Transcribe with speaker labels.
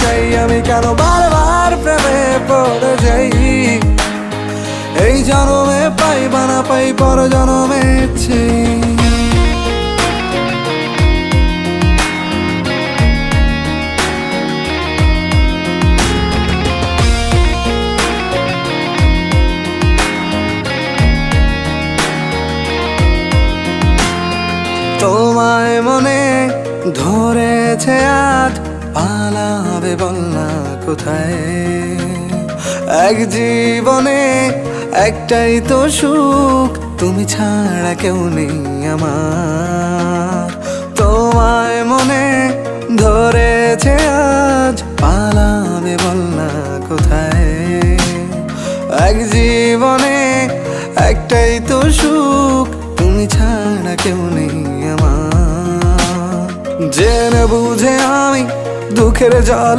Speaker 1: চাই আমি, কেন বারবার প্রেমে পড়ে যাই। এই জনমে পাই বা না পাই পর জনমে চাই। তোমায় মনে ধরেছে আজ, পালাবে বল না কোথায়। এক জীবনে একটাই তো সুখ, তুমি ছাড়া কেউ নেই আমার। তোমায় মনে ধরেছে আজ, পালাবে বল না কোথায়। এক জীবনে একটাই তো সুখ, তুমি ছাড়া কেউ নেই আমার। জেনে বুঝে আমি দুঃখের জল